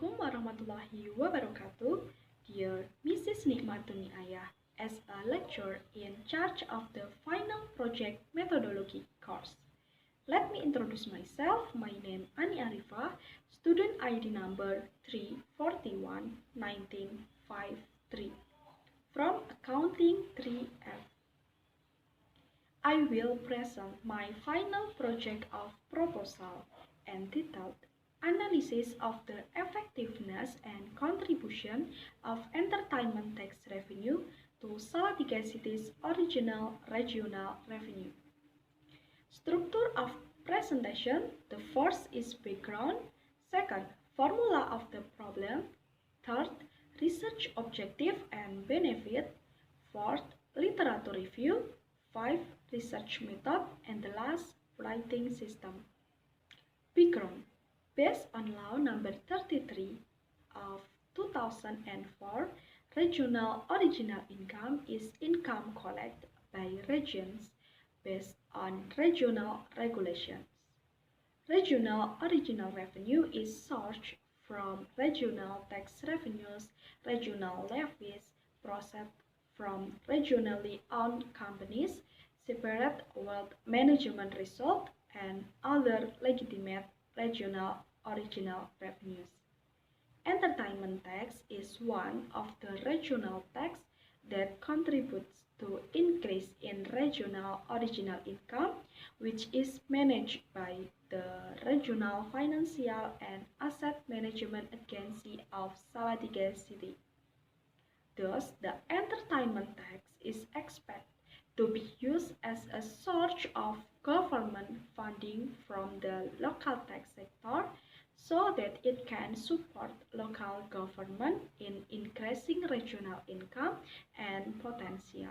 Assalamualaikum warahmatullahi wabarakatuh. Dear Mrs. Nikmatuni Ayah, as a lecturer in charge of the final project methodology course, let me introduce myself. My name Ani Arifa, student ID number 3411953 from Accounting 3F. I will present my final project of proposal entitled Analysis of the Effectiveness and Contribution of Entertainment Tax Revenue to Salatiga City's Original Regional Revenue. Structure of presentation: the first is background, second, formula of the problem, third, research objective and benefit, fourth, literature review, 5. Research method, and the last, writing system. Background: based on Law Number 33 of 2004, regional original income is income collected by regions based on regional regulations. Regional original revenue is sourced from regional tax revenues, regional levies, processed from regionally owned companies, separate wealth management result, and other legitimate regional original revenues. Entertainment tax is one of the regional tax that contributes to increase in regional original income, which is managed by the Regional Financial and Asset Management Agency of Salatiga City. Thus, the entertainment tax is expected to be used as a source of government funding from the local tax sector so that it can support local government in increasing regional income and potential.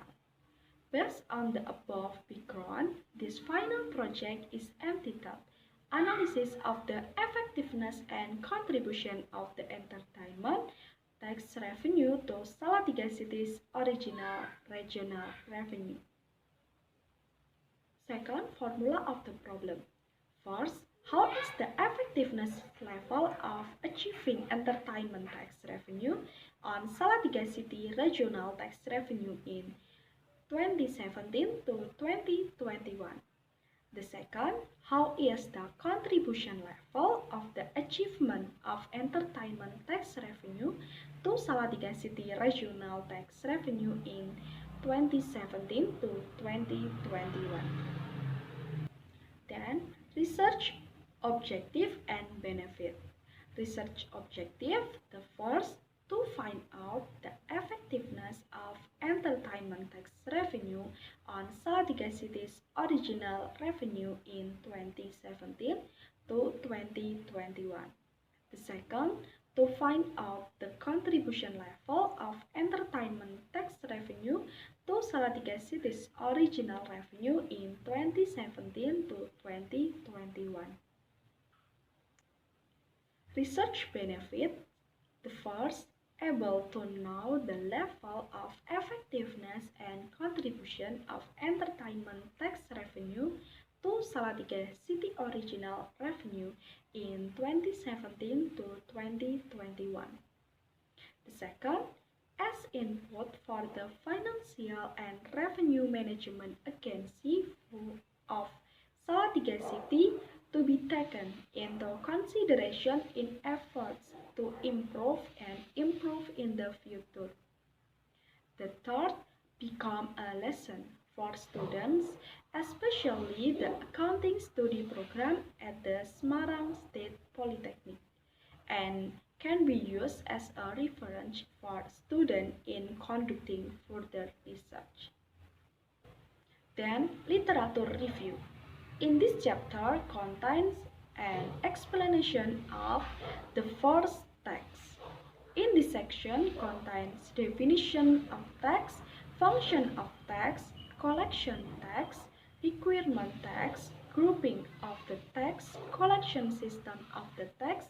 Based on the above background, this final project is entitled Analysis of the Effectiveness and Contribution of the Entertainment Tax Revenue to Salatiga City's Original Regional Revenue. Second, formula of the problem. First, how is the effectiveness level of achieving entertainment tax revenue on Salatiga City regional tax revenue in 2017 to 2021? The second, how is the contribution level of the achievement of entertainment tax revenue to Salatiga City regional tax revenue in 2017 to 2021. Then, research objective and benefit. Research objective: the first, to find out the effectiveness of entertainment tax revenue on Salatiga City's original revenue in 2017 to 2021. The second, to find out the contribution level of entertainment tax revenue to Salatiga City's original revenue in 2017 to 2021. Research benefit: the first, able to know the level of effectiveness and contribution of entertainment tax revenue to Salatiga City original revenue in 2017 to 2021. The second, as input for the Financial and Revenue Management Agency of Salatiga City to be taken into consideration in efforts to improve in the future. The third, become a lesson for students, especially the accounting study program at the Semarang State Polytechnic, and can be used as a reference for students in conducting further research. Then, literature review. In this chapter contains an explanation of the first tax. In this section contains definition of tax, function of tax, collection tax, requirement tax, grouping of the tax, collection system of the tax,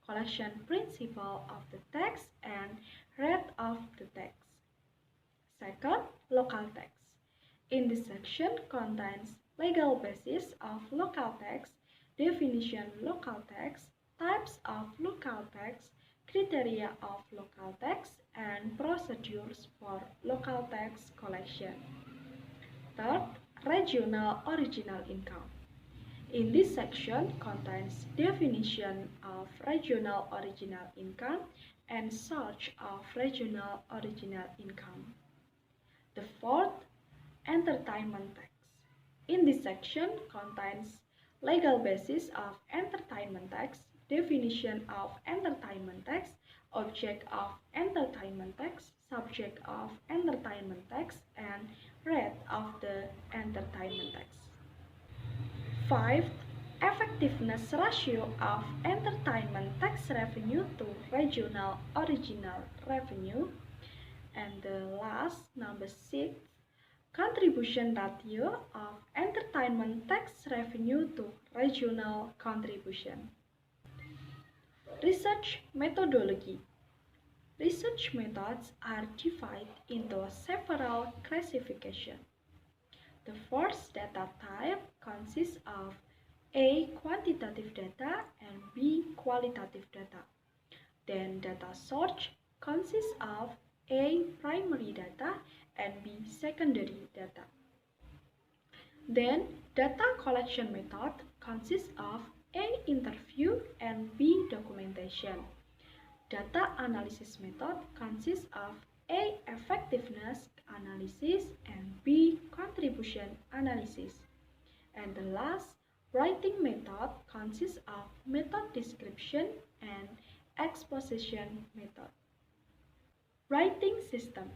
collection principle of the tax, and rate of the tax. Second, local tax. In this section contains legal basis of local tax, definition local tax, types of local tax, criteria of local tax, and procedures for local tax collection. Third, regional original income. In this section contains definition of regional original income and source of regional original income. The fourth, entertainment tax. In this section contains legal basis of entertainment tax, definition of entertainment tax, object of entertainment tax, subject of entertainment tax, and rate of the entertainment tax. Fifth, effectiveness ratio of entertainment tax revenue to regional original revenue. And the last, number 6, contribution ratio of entertainment tax revenue to regional contribution. Research methodology. Research methods are divided into several classifications. The first data type consists of A. Quantitative data and B. Qualitative data. Then data source consists of A. Primary data and B. Secondary data. Then data collection method consists of A. Interview and B. Documentation. Data analysis method consists of A. Effectiveness analysis and B. Contribution analysis. And the last, writing method consists of method description and exposition method. Writing system.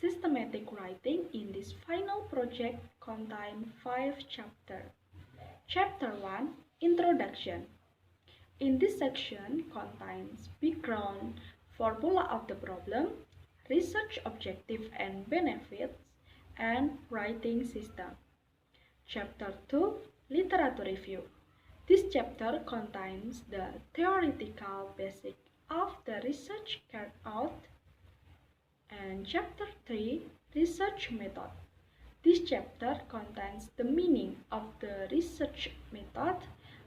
Systematic writing in this final project contains 5 chapters. Chapter 1, Introduction. In this section contains background, formula of the problem, research objective and benefits, and writing system. Chapter 2, Literature Review. This chapter contains the theoretical basic of the research carried out. And Chapter 3, Research Method. This chapter contains the meaning of the research method,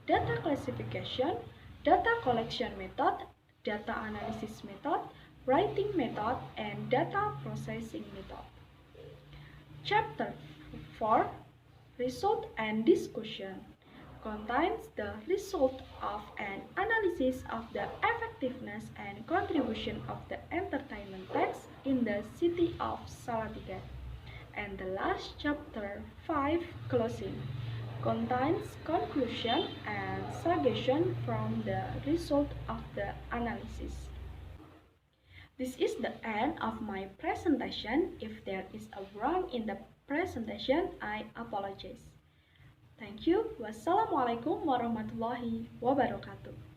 data classification, data collection method, data analysis method, writing method, and data processing method. Chapter 4, Result and Discussion, contains the result of an analysis of the effectiveness and contribution of the entertainment tax in the city of Salatiga. And the last chapter 5, Closing, contains conclusion and suggestion from the result of the analysis. This is the end of my presentation. If there is a wrong in the presentation, I apologize. Thank you. Wassalamualaikum warahmatullahi wabarakatuh.